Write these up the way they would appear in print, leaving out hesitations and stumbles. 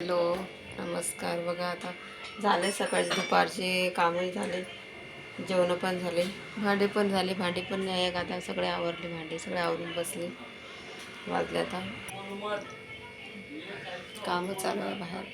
Hello, नमस्कार. बघा आता झाले सकाळचे दुपारचे कामही झाले, जेवण पण झाले, भांडे पण झाले. भांडी पण नाही आहे आता, सगळे आवरले, भांडे सगळे आवरून बसले. वाजले आता कामं चालू आहे बाहेर.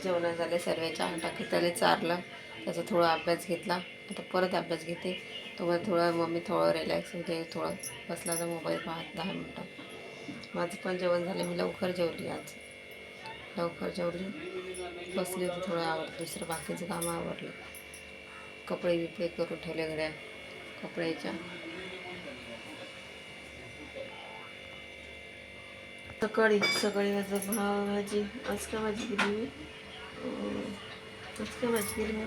जेवण झाले, सर्व चहा टाकी त्याला चारलं, त्याचा थोडा अभ्यास घेतला. आता परत अभ्यास घेते. तोपर्यंत थोडं मम्मी थोडं रिलॅक्स होते, थोडं बसला तर मोबाईल पाहत 10 मिनटं. माझं पण जेवण झालं, मी लवकर जेवली आज. लवकर जेवली, बसले होते, थोडं आवडलं, दुसरं बाकीचं कामं आवडलं. कपडे बिपडे करून ठेवले घड्या कपड्याच्या. सकाळी सकाळी माझं भाजी आज काय भाजी केली मी आज काय भाजी केली मी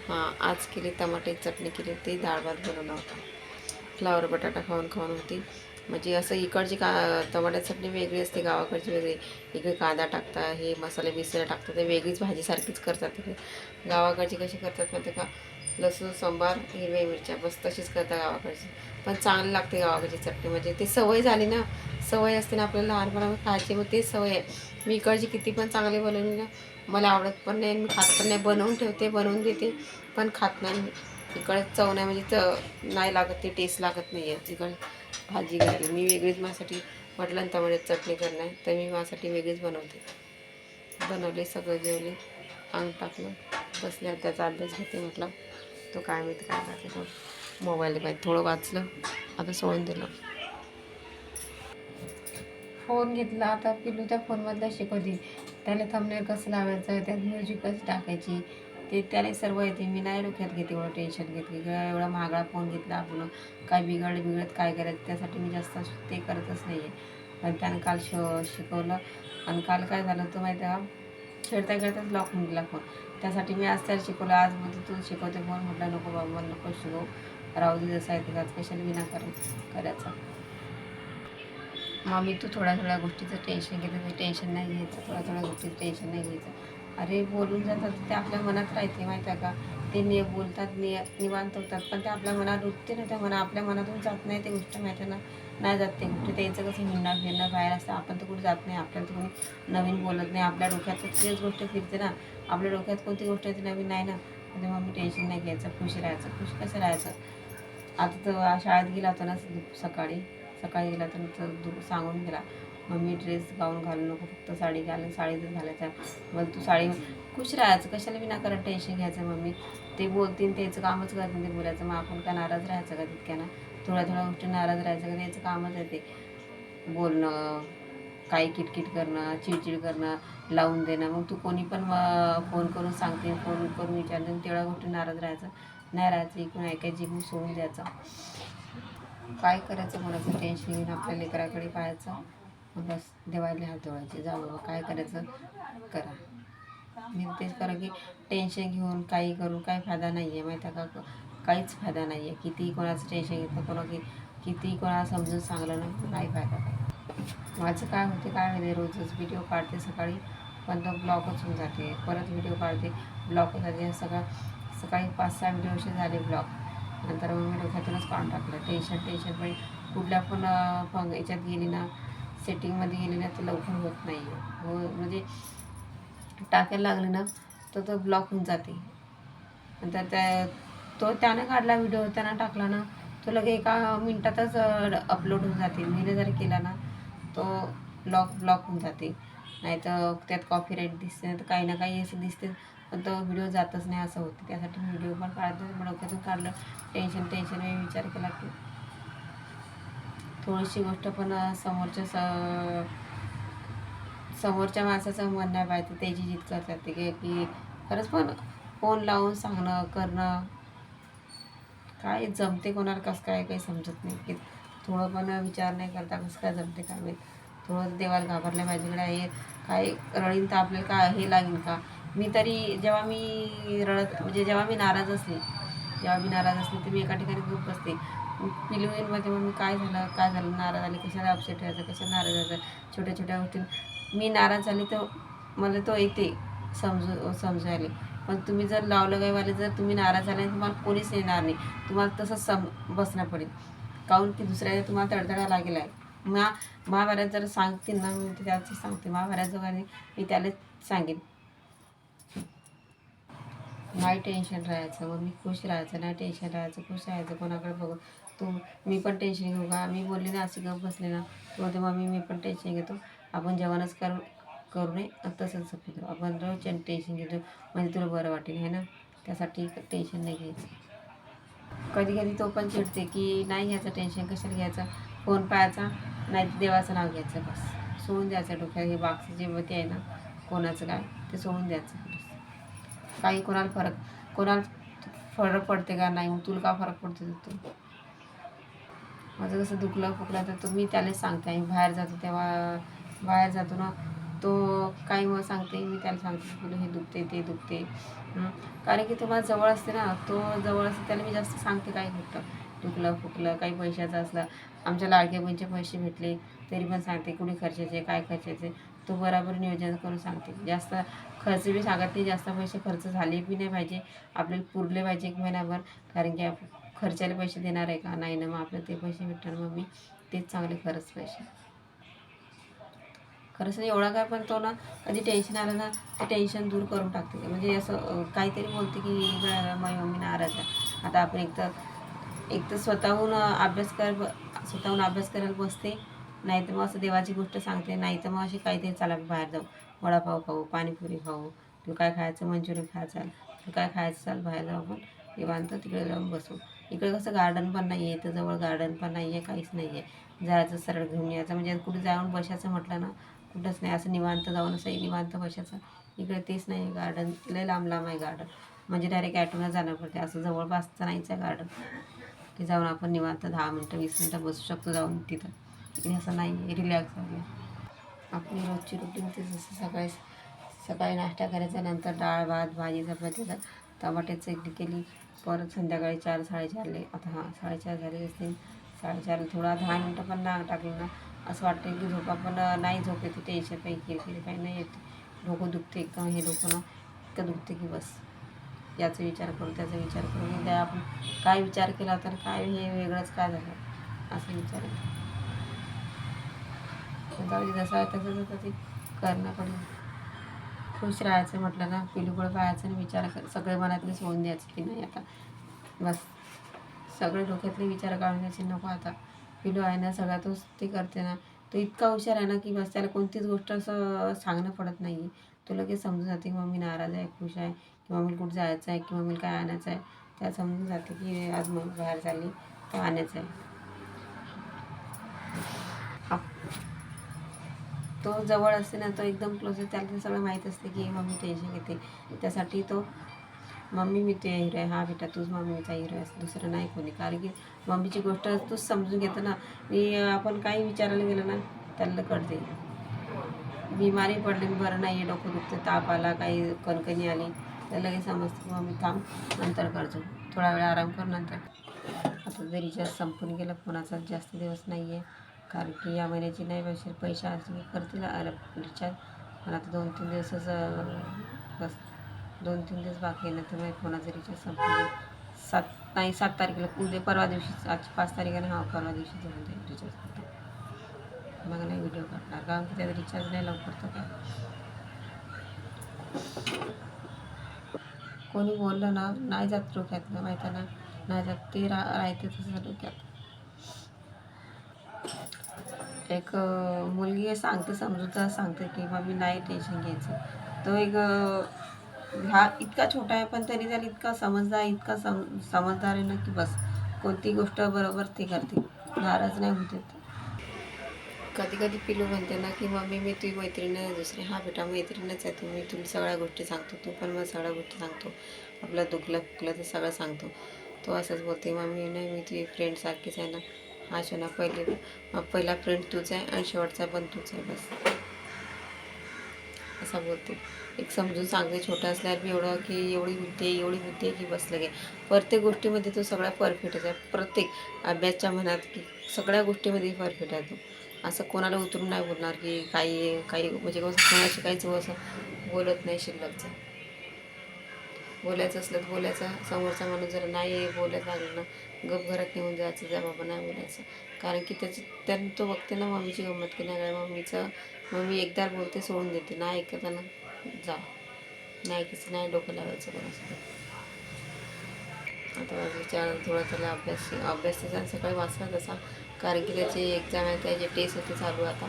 हां, आज केली टमाट्याची चटणी केली होती, डाळ भात बनवला होता. फ्लावर बटाटा खाऊन खाऊन होती. म्हणजे असं इकडची टमाट्याची चटणी वेगळी असते, गावाकडची वेगळी. इकडे कांदा टाकता, हे मसाले बिसाले टाकतात, ते वेगळीच भाजीसारखीच करतात. तिकडे गावाकडची कशी करतात माहिती का, लसूण सांबार हिरव्या मिरच्या बस तशीच करतात गावाकडची. पण चांगली लागते गावाकडची चटणी. म्हणजे ते सवय झाली ना, सवय असते ना आपल्याला लहानपणापासून खायची, मग तेच सवय आहे. मी इकडची किती पण चांगली बनवली ना, मला आवडत पण नाही, मी खात पण नाही. बनवून ठेवते, बनवून देते, पण खात नाही. इकडे चव नाही, म्हणजे नाही लागत, ते टेस्ट लागत नाही आहे. इकडे भाजी घेतली मी वेगळीच, माझ्यासाठी म्हटलं ना टमाट्याची चटणी करणार, तर मी माझ्यासाठी वेगळीच बनवते. बनवले, सगळं जेवले, अंग टाकलं, बसल्या. त्याचा अभ्यास घेते. म्हटलं तो काय माहिती काय करते, तो मोबाईल पाहिजे. थोडं वाचलं, आता सोडून दिलं. फोन घेतला, आता पिलू त्या फोनमधलं शिकवते. त्याला थंबनेल कसं लावायचं, त्यात म्युझिक कशी टाकायची, ते त्याला सर्व येते. मी नाही डोक्यात घेते, एवढं टेन्शन घेते. एवढा महागडा फोन घेतला आपण, काय बिघडत काय करायचं, त्यासाठी मी जास्त ते करतच नाही आहे. पण त्यानं काल शिकवलं, आणि काल काय झालं तो माहिती आहे का, खेळता खेळताच लॉक होऊन गेला फोन. त्यासाठी मी आज त्याला शिकवलं. आज मध्ये तू शिकवते फोन, म्हटलं नको बाबा, मला नको शिकव, राहू दे जसं आहे ते. आज कशाला विनाकारण करायचं. मग मी तू थोड्या थोड्या गोष्टीचं टेन्शन घेते, ते टेन्शन नाही घ्यायचं. थोड्या थोड्या गोष्टीचं टेन्शन नाही घ्यायचं. अरे बोलून जातात, ते आपल्या मनात राहते माहीत आहे का. ते बोलतात, निवांत होतात, पण ते आपल्या मनात रुतते ना. त्या आपल्या मनातून जात नाही ते गोष्ट, माहीत आहे ना. नाही जात ते गोष्टी. त्यांचं कसं हिंडणं फिरणं बाहेर असतं, आपण तर कुठे जात नाही, आपल्याला तर कोणी नवीन बोलत नाही. आपल्या डोक्यात तेच गोष्ट फिरते ना, आपल्या डोक्यात कोणती गोष्ट येते नवीन नाही ना. तेव्हा मी टेन्शन नाही घ्यायचं, खुश राहायचं. खुश कसं राहायचं. आता तर शाळेत गेला होता ना, सकाळी गेला तर सांगून गेला, मम्मी ड्रेस गाऊन घालू नको, फक्त साडी घाल, साडीच घालायचं. मग तू साडी, खुश राहायचं, कशाला विनाकारण टेन्शन घ्यायचं. मम्मी ते बोलतील, त्याचं कामच करतील ते बोलायचं. मग आपण काय नाराज राहायचं का तितक्यानं. थोड्या थोड्या गोष्टी नाराज राहायचं का, त्याचं कामच आहे ते बोलणं, काही किटकिट करणं, चिडचिड करणं, लावून देणं. मग तू कोणी पण फोन करून सांगते, फोन करून विचारते, तेवढ्या गोष्टी नाराज राहायचं नाही. राहायचं इकडून ऐकायची, मग सोडून द्यायचं. काय करायचं, कोणाचं टेन्शन घेऊन आपल्या लेकराकडे पाहायचं, बस देवायला हात धुवायचे, जाऊ बाबा काय करायचं करा. मी तेच करा की टेन्शन घेऊन काही करून काही फायदा नाही आहे, माहीत आहे का. काहीच फायदा नाही आहे. कितीही कोणाचं टेन्शन घेतलं, कितीही कोणाला समजून सांगलं ना, नाही फायदा काय. माझं काय होते काय माहिती, रोजच व्हिडिओ काढते सकाळी, पण तो ब्लॉकच होऊन जाते. परत व्हिडिओ काढते, ब्लॉक होऊन जाते. सकाळी 5-6 व्हिडिओ असे झाले ब्लॉक. नंतर मग मी डोक्यातूनच काढून टाकलं. टेन्शन पण कुठल्या पण याच्यात गेली ना, सेटिंगमध्ये गेली ना, तर लवकर होत नाही आहे. हो, म्हणजे टाकायला लागले ना, तर तो ब्लॉक होऊन जाते. नंतर त्यानं काढला व्हिडिओ, त्यानं टाकला ना, तो लगे एका मिनटातच अपलोड होऊन जाते. मी जर केला ना, तो ब्लॉक होऊन जाते. नाही तर त्यात कॉपीराईट दिसते, नाही तर काही ना काही असं दिसते, पण तो व्हिडिओ जातच नाही, असं होतं. त्यासाठी मी व्हिडिओ पण काढते. डोक्यातून काढलं टेन्शन मी विचार केला की थोडीशी गोष्ट पण समोरच्या माणसाचं मन नाही पाहिजे, त्याची जिद करतात ते की खरंच. पण फोन लावून सांगणं करणं काय जमते कोणाला, कसं काय काही समजत नाही. की थोडं पण विचार नाही करता कसं काय जमते काय माहीत. थोडं देवाला घाबरल्या पाहिजे. आहे काय रडीन तर आपल्याला काय हे लागेल का. मी तरी जेव्हा मी जेव्हा मी नाराज असले तर मी एका ठिकाणी गप्प बसते. पिलू येईल मध्ये, मग मी काय झालं नाराज आले, कशाला अपसेट व्हायचं, कशाला नाराज व्हायचं. छोट्या छोट्या गोष्टी मी नाराज झाली तर मला तो येते समजायला. पण तुम्ही जर लावलं गायवाले, जर तुम्ही नाराज झाले, तुम्हाला कोणीच येणार नाही. तुम्हाला तसंच बसणं पडेल. काहून की दुसऱ्या तुम्हाला तडतडा लागेल आहे. महाभारत जर सांगतील ना, मी त्याचं सांगते, महाभारत जो मी त्याला सांगेन नाही टेन्शन राहायचं, मग मी खुश राहायचं, नाही टेन्शन राहायचं, खुश राहायचं. कोणाकडे बघू तू मी पण टेन्शन घेऊ का, मी बोलले ना अशी गप बसले ना, तू म्हणते मम्मी मी पण टेन्शन घेतो, आपण जेवणच करू नये तसंच घेतो आपण, रोज टेन्शन घेतो म्हणजे तुला बरं वाटेल आहे ना, त्यासाठी टेन्शन नाही घ्यायचं. कधी कधी तो पण चिडते की नाही घ्यायचं टेन्शन, कशाला घ्यायचं, फोन पाहायचा नाही तर देवाचं नाव घ्यायचं, बस सोडून द्यायचं डोक्यात हे बागचं जे ते आहे ना कोणाचं काय ते सोडून द्यायचं बस. काही कोणाला फरक पडते का नाही, मग तुला का फरक पडते तर तू, माझं कसं दुखलं फुकलं तर तुम्ही त्यालाच सांगते. आम्ही बाहेर जातो तेव्हा बाहेर जातो ना, तो काही मग सांगते, मी त्याला सांगते तुला हे दुखते ते दुखते. कारण की तो माझ्या जवळ असते ना, तो जवळ असते त्याला मी जास्त सांगते काही गोष्ट, दुखलं फुकलं काही पैशाचं असलं, आमच्या लाडक्या बहिणीचे पैसे भेटले तरी पण सांगते कुठे खर्चाचे काय खर्चाचे, तो बराबर नियोजन करून सांगते. जास्त खर्च बी सांगत नाही, जास्त पैसे खर्च झाले बी नाही पाहिजे, आपल्याला पुरले पाहिजे एक महिनाभर. कारण की खर्चाला पैसे देणार आहे का नाही ना, मग आपल्याला ते पैसे भेटणार, मग मी तेच चांगले खरंच पैसे खरंच नाही एवढा काय, पण तो ना कधी टेन्शन आलं ना ते टेन्शन दूर करून टाकते. म्हणजे असं काहीतरी बोलते की माझी मम्मी नाराज आहे, आता आपण एक तर स्वतःहून अभ्यास करायला बसते, नाही तर मग असं देवाची गोष्ट सांगते, नाही तर मग अशी काहीतरी चला बाहेर जाऊ, वडापाव खाऊ, पाणीपुरी खाऊ, तुला काय खायचं मंचुरियन खायचं, तुला काय खायचं चाल बाहेर जाऊ आपण निवांत तिकडे जाऊन बसू. इकडे कसं गार्डन पण नाही आहे, तर जवळ गार्डन पण नाही आहे, काहीच नाही आहे, जायचं सरळ घेऊन यायचं. म्हणजे कुठे जाऊन बसायचं म्हटलं ना कुठंच नाही, असं निवांत जाऊन असं निवांत बसायचं, इकडे तेच नाही गार्डन, लय लांब लांब आहे गार्डन, म्हणजे डायरेक्ट ॲटोनं जाणं पडते. असं जवळपासचं नाहीच आहे गार्डन की जाऊन आपण निवांत 10 मिनटं 20 मिनटं बसू शकतो जाऊन तिथं. इकडे असं नाही रिलॅक्स आहे. आपली रोजची रुटीन ते जसं सकाळी नाश्ता करायचा, नंतर डाळ भात भाजी चपाती, टमाट्याची चटणी केली, परत संध्याकाळी 4 साडेचारले, आता 4:30 झाले असतील, 4:30 थोडा 10 मिनटं पण ना टाकलं ना असं वाटतं की झोपा, पण नाही झोप येते, टेन्शन काही किरकिरी काही नाही येते, डोकं दुखते एकदम, हे डोकं ना इतकं दुखते की बस याचा विचार करू त्याचा विचार करू, उद्या आपण काय विचार केला तर काय हे वेगळंच काय झालं असं विचार येतो. जाऊ दे, जसं आहे तसं ते करणं पडेल. खुश राहायचं म्हटलं ना, पिलूकडं पाहायचं आणि विचार सगळे मनातले सोडून द्यायचे की नाही आता बस, सगळे डोक्यातले विचार काढून द्यायचे, नको आता पिलू आहे ना सगळा तोच ते करते ना, तो इतका हुशार आहे ना की बस त्याला कोणतीच गोष्ट असं सांगणं पडत नाही आहे, तो लगेच समजून जाते की मम्मी नाराज आहे खुश आहे, किंवा मी कुठं जायचं आहे, किंवा मी काय आणायचं आहे, त्याला समजून जाते की आज मम्मी बाहेर चालली तर आणायचं आहे. तो जवळ असते ना, तो एकदम क्लोज आहे, त्याला ते सगळं माहीत असते की मम्मी टेन्शन घेते, त्यासाठी तो मम्मी मी तुझ्या हिरो आहे, हा बेटा तूच मम्मीचा हिरो आहे, दुसरं नाही कोणी. कारण की मम्मीची गोष्ट तूच समजून घेतं ना, मी आपण काही विचारायला गेलं ना त्याला कळते, बिमारी पडली बरं नाही आहे, डोकं दुखतं, ताप आला, काही कणकणी आली तर लगेच समजतं की मम्मी थांब नंतर करतो, थोडा वेळ आराम कर नंतर. आता जर रिचार्ज संपून गेलं फोनाचा, जास्त दिवस नाही आहे, कारण की या महिन्याची नाही पैसे असले करतील रिचार्ज, पण आता 2-3 दिवसच बस, 2-3 दिवस बाकी आहे ना, तर माझ्या फोनाचा रिचार्ज संपून 7 तारखेला, उद्या परवा दिवशी, आज 5 तारीख आहे ना, परवा दिवशी जाऊन जाईल रिचार्ज. मग नाही व्हिडिओ काढणार, कारण की त्याचा रिचार्ज नाही लवकर तर काय. कोणी बोललं ना नाही जात डोक्यातलं, माहिती ना नाही जात, ते राहते तसं डोक्यात. एक मुलगी सांगते, समजूतदार सांगते की मम्मी नाही टेन्शन घ्यायचं, तो एक हा इतका छोटा आहे पण तरी त्याला इतका समजदार, इतका समजदार आहे ना की बस कोणती गोष्ट बरोबर ते करते, नाराज नाही होते. कधी कधी पिलू म्हणते ना की मम्मी मी तुझी मैत्रीण आहे दुसरी, हा बेटा मैत्रीणच आहे तू, मी तुला सगळ्या गोष्टी सांगतो, तू पण मला सगळ्या गोष्टी सांगतो, आपलं दुखलं फुकलं तर सगळं सांगतो. तो असंच बोलते मम्मी नाही मी तुझी फ्रेंडसारखीच आहे ना, हा शोना पहिला फ्रेंड तूच आहे आणि शेवटचा पण तूच आहे बस, असं बोलते. एक समजून सांगते, छोटं असल्यावर बी एवढं की एवढी बुद्धी आहे की बस लगे प्रत्येक गोष्टीमध्ये तो सगळ्या परफेक्टच आहे, प्रत्येक अभ्यासच्या म्हणत की सगळ्या गोष्टीमध्ये परफेक्ट आहे तो, असं कोणाला उतरून नाही बोलणार की काही म्हणजे कोणाशी काहीच असं बोलत नाही शिल्लकचं. बोलायचं असलं तर बोलायचं, समोरचा माणूस जर नाही बोलायला लागलं ना गप घरात निघून जायचं, जा बाबा नाही बोलायचं. कारण की त्यानं तो बघते ना मम्मीची गंमत की नाही काय, मम्मी एकदा बोलते सोडून देते, नाही ऐकताना जा, नाही ऐकायचं नाही डोकं लावायचं कोणासोबत. आता विचार थोडा त्याला अभ्यास त्याचा सकाळी वाचला तसा, कारण की त्याची एक्झाम आहे, त्याची टेस्ट होते चालू. आता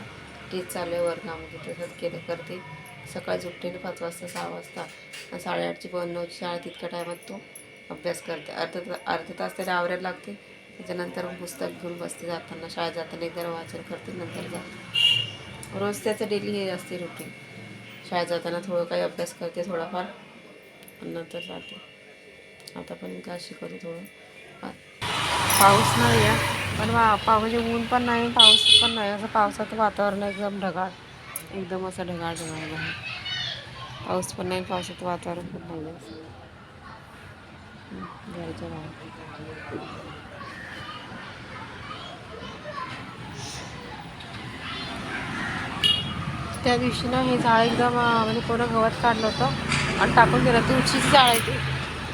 टेस्ट चालू आहे वर्गामध्ये, तसंच केलं करते. सकाळी झोपते 5 वाजता 6 वाजता आणि 8:30ची 9ची शाळा, तितक्या टायमात तो अभ्यास करते. अर्धा तास त्याला आवरायला लागते. त्याच्यानंतर पुस्तक घेऊन बसते. जाताना शाळेत जाताना एकदा वाचन करते, नंतर जाते. रोज त्याचं डेली हे असते रुटीन. शाळेत जाताना थोडं काही अभ्यास करते थोडाफार आणि नंतर जाते. आता पण काय शिकवते थोडं. पाऊस नाही आहे, पण म्हणजे ऊन पण नाही, पाऊस पण नाही. असं पावसाचं वातावरण एकदम ढगाळ, एकदम असं ढगाळ आहे. पाऊस पण नाही, पावसाचं वातावरण पण नाही आहे. घराच्या बाहेर त्या दिवशी ना हे झाड एकदम म्हणजे कोणा गवत काढलं होतं आणि टाकून दिलं. तुळशीची झाड आहे ती.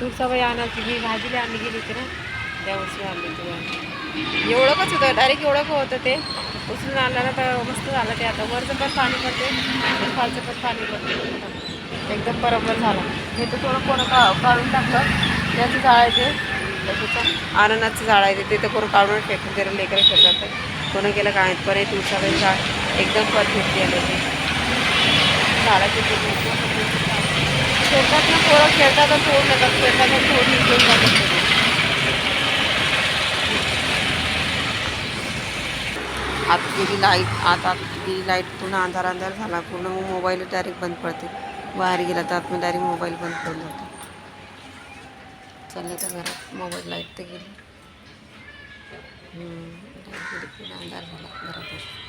तुळसा बाई आणायची, मी भाजीला आणली गेली होती ना, त्या वर्षी आणली होती. एवढंच होतं, डायरेक्ट एवढं होतं ते. उचलून आणलं ना तर मस्त झालं ते. आता वरचं पण पाणी पडते, खालचं पण पाणी पडते, एकदम बरोबर झालं. हे तर थोडं कोणं काढून टाकलं. त्याचं झाड आहे ते, त्याचं अननसचं झाड आहे ते तर कोणं काढून फेकून दिलं. लेकरं खेळतात, कोणं गेलं काय पण हे तुळसाबाई झाड एकदम परफेक्ट आलं ते झाडाचे. खेळतात ना पोरं, खेळतात आणि तोडून येतात, खेळतात आणि तोडून घेऊन जातात. आत गेली लाईट, आता गेली लाईट, पूर्ण अंधार झाला पूर्ण. मग मोबाईल डायरेक्ट बंद पडते. बाहेर गेला तर आतमध्ये डायरेक्ट मोबाईल बंद पडून जातो. चालले तर घरात मोबाईल, लाईट तर गेली. पूर्ण अंधार झाला घरात.